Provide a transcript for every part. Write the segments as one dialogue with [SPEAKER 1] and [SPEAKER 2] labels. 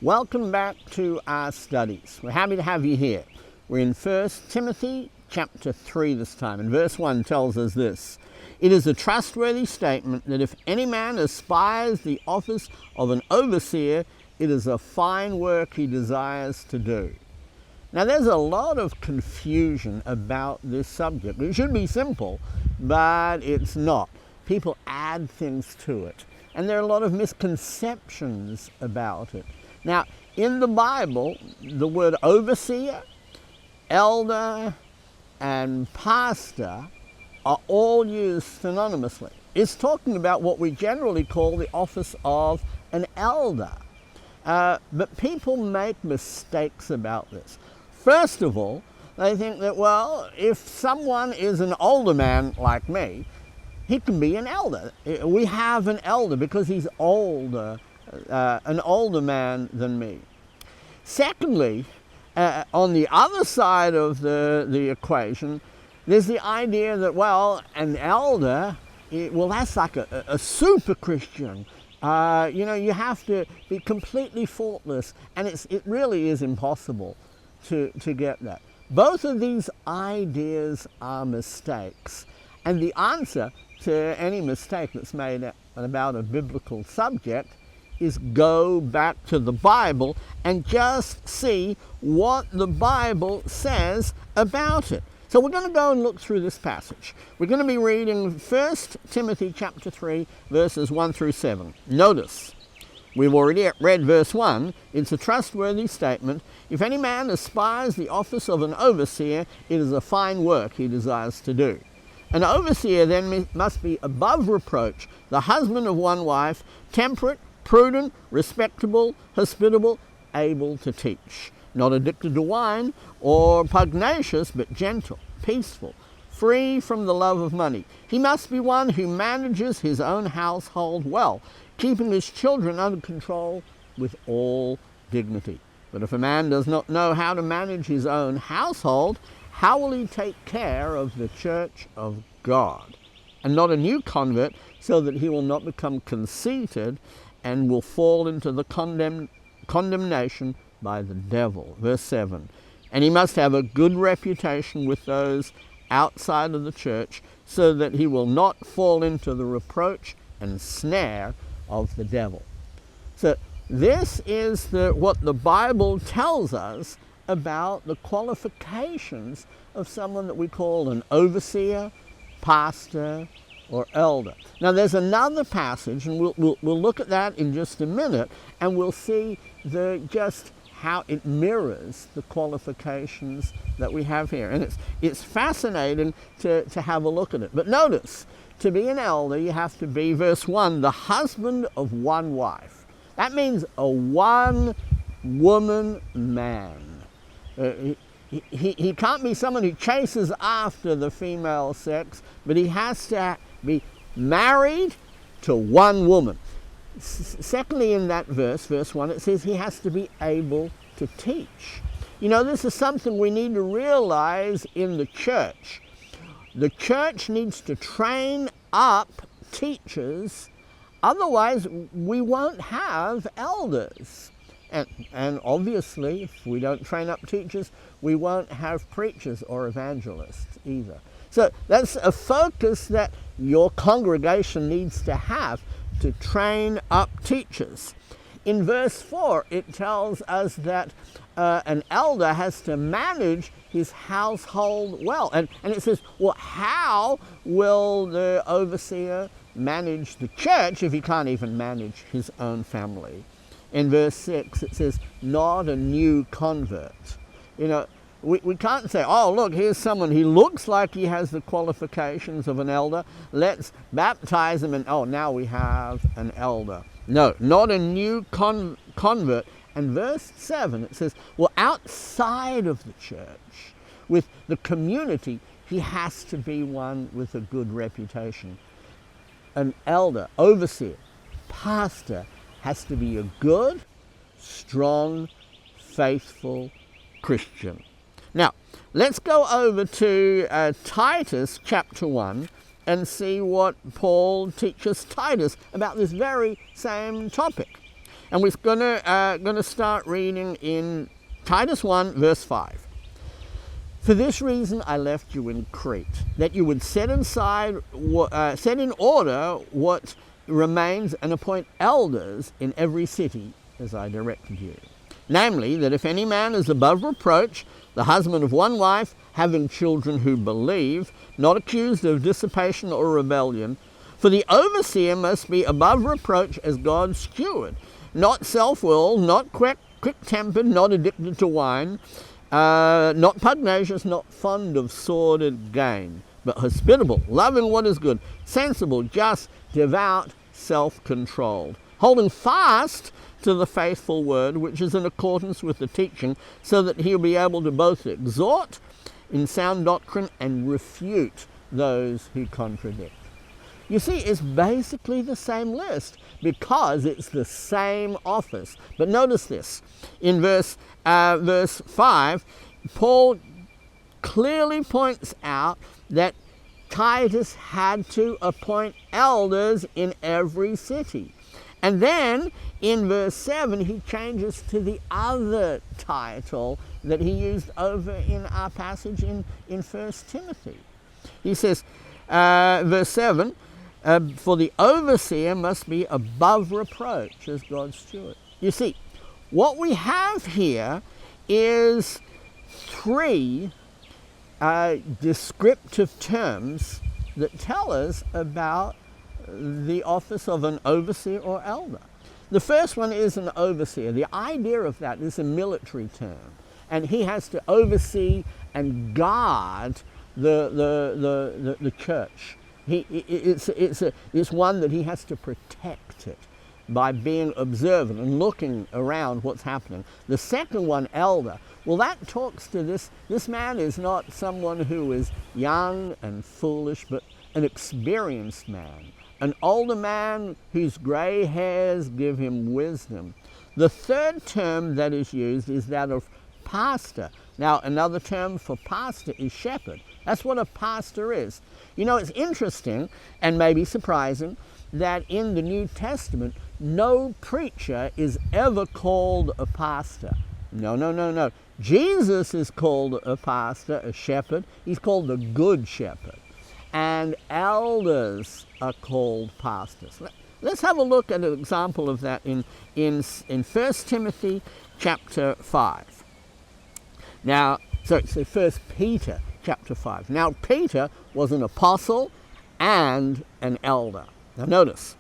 [SPEAKER 1] Welcome back to our studies. We're happy to have you here. We're in 1 Timothy chapter 3 this time, and verse 1 tells us this. It is a trustworthy statement that if any man aspires the office of an overseer, it is a fine work he desires to do. Now there's a lot of confusion about this subject. It should be simple, but it's not. People add things to it, and there are a lot of misconceptions about it. Now, in the Bible, the word overseer, elder, and pastor are all used synonymously. It's talking about what we generally call the office of an elder. But people make mistakes about this. First of all, they think that, well, if someone is an older man like me, he can be an elder. We have an elder because he's older, an older man than me. Secondly, on the other side of the equation, there's the idea that, well, an elder, that's like a super Christian. You have to be completely faultless, and it really is impossible to get that. Both of these ideas are mistakes, and the answer to any mistake that's made about a biblical subject is go back to the Bible and just see what the Bible says about it. So we're going to go and look through this passage. We're going to be reading 1 Timothy chapter 3, verses 1 through 7. Notice, we've already read verse 1. It's a trustworthy statement. If any man aspires the office of an overseer, it is a fine work he desires to do. An overseer then must be above reproach, the husband of one wife, temperate, prudent, respectable, hospitable, able to teach, not addicted to wine or pugnacious, but gentle, peaceful, free from the love of money. He must be one who manages his own household well, keeping his children under control with all dignity. But if a man does not know how to manage his own household, how will he take care of the church of God? And not a new convert, so that he will not become conceited and will fall into the condemnation by the devil. Verse 7. And he must have a good reputation with those outside of the church, so that he will not fall into the reproach and snare of the devil. So this is what the Bible tells us about the qualifications of someone that we call an overseer, pastor, or elder. Now there's another passage, and we'll look at that in just a minute, and we'll see just how it mirrors the qualifications that we have here. And it's fascinating to have a look at it. But notice, to be an elder, you have to be, verse 1, the husband of one wife. That means a one-woman man. He can't be someone who chases after the female sex, but he has to be married to one woman. Secondly, in that verse 1, it says he has to be able to teach. You know, this is something we need to realize in the church. The church needs to train up teachers, otherwise we won't have elders. And obviously, if we don't train up teachers, we won't have preachers or evangelists either. So that's a focus that your congregation needs to have, to train up teachers. In verse 4, it tells us that an elder has to manage his household well. And it says, well, how will the overseer manage the church if he can't even manage his own family? In verse 6, it says, not a new convert. You know, we can't say, oh, look, here's someone, he looks like he has the qualifications of an elder. Let's baptize him, and now we have an elder. No, not a new convert. And verse 7, it says, well, outside of the church, with the community, he has to be one with a good reputation. An elder, overseer, pastor, has to be a good, strong, faithful Christian. Now, let's go over to Titus chapter 1 and see what Paul teaches Titus about this very same topic. And we're going to start reading in Titus 1, verse 5. For this reason I left you in Crete, that you would set in order what remains and appoint elders in every city, as I directed you. Namely, that if any man is above reproach, the husband of one wife, having children who believe, not accused of dissipation or rebellion. For the overseer must be above reproach as God's steward, not self-willed, not quick-tempered, not addicted to wine, not pugnacious, not fond of sordid gain, but hospitable, loving what is good, sensible, just, devout, self-controlled, holding fast to the faithful word, which is in accordance with the teaching, so that he'll be able to both exhort in sound doctrine and refute those who contradict. You see, it's basically the same list because it's the same office. But notice this. In verse 5, Paul clearly points out that Titus had to appoint elders in every city. And then in verse 7, he changes to the other title that he used over in our passage in 1 Timothy. He says, verse 7, for the overseer must be above reproach as God's steward. You see, what we have here is three descriptive terms that tell us about the office of an overseer or elder. The first one is an overseer. The idea of that is a military term, and he has to oversee and guard the church. It's one that he has to protect it by being observant and looking around what's happening. The second one, elder, well, that talks to this man is not someone who is young and foolish, but an experienced man, an older man whose gray hairs give him wisdom. The third term that is used is that of pastor. Now, another term for pastor is shepherd. That's what a pastor is. You know, it's interesting and maybe surprising that in the New Testament, no preacher is ever called a pastor. No. Jesus is called a pastor, a shepherd. He's called the good shepherd. And elders are called pastors. Let's have a look at an example of that in 1 Timothy chapter 5. Now, so 1 Peter chapter 5. Now, Peter was an apostle and an elder. Now, notice,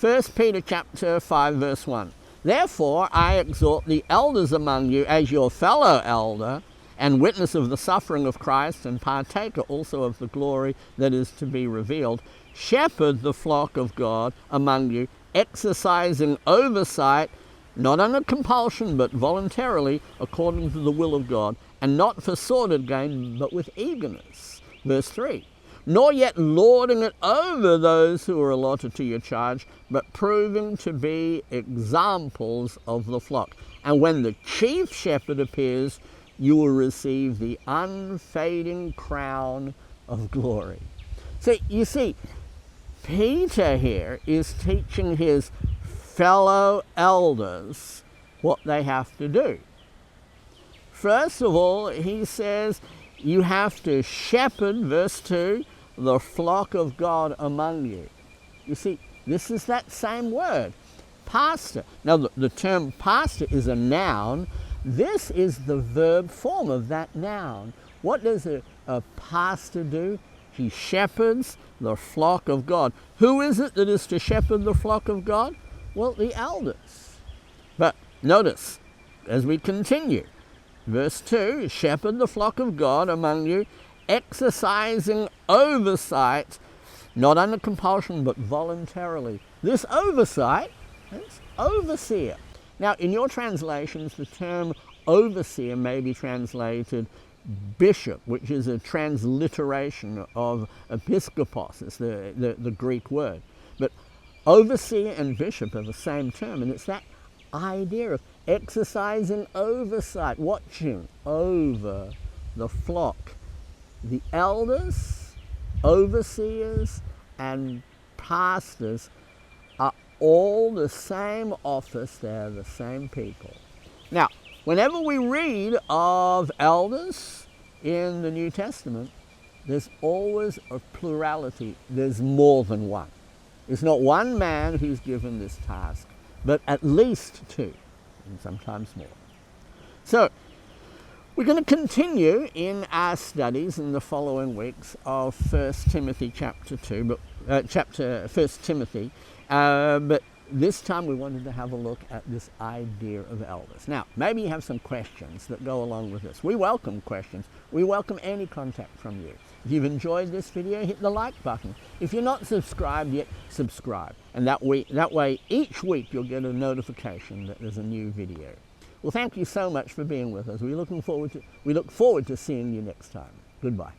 [SPEAKER 1] 1 Peter chapter 5, verse 1. Therefore, I exhort the elders among you as your fellow elder and witness of the suffering of Christ and partaker also of the glory that is to be revealed. Shepherd the flock of God among you, exercising oversight, not under compulsion, but voluntarily, according to the will of God, and not for sordid gain, but with eagerness. Verse 3, nor yet lording it over those who are allotted to your charge, but proving to be examples of the flock. And when the chief shepherd appears, you will receive the unfading crown of glory. So you see, Peter here is teaching his fellow elders what they have to do. First of all, he says you have to shepherd, verse 2, the flock of God among you. You see, this is that same word, pastor. Now, the term pastor is a noun. This is the verb form of that noun. What does a pastor do? He shepherds the flock of God. Who is it that is to shepherd the flock of God? Well, the elders. But notice, as we continue, verse 2, shepherd the flock of God among you, exercising oversight, not under compulsion, but voluntarily. This oversight is overseer. Now, in your translations, the term overseer may be translated bishop, which is a transliteration of episkopos, it's the Greek word. But overseer and bishop are the same term, and it's that idea of exercising oversight, watching over the flock. The elders, overseers, and pastors are all the same office, they're the same people. Now, whenever we read of elders in the New Testament, there's always a plurality. There's more than one. It's not one man who's given this task, but at least two, and sometimes more. So, we're going to continue in our studies in the following weeks of 1 Timothy chapter 2, but 1 Timothy, but this time we wanted to have a look at this idea of elders. Now, maybe you have some questions that go along with this. We welcome questions. We welcome any contact from you. If you've enjoyed this video, hit the like button. If you're not subscribed yet, subscribe. And that way, each week you'll get a notification that there's a new video. Well, thank you so much for being with us. We look forward to seeing you next time. Goodbye.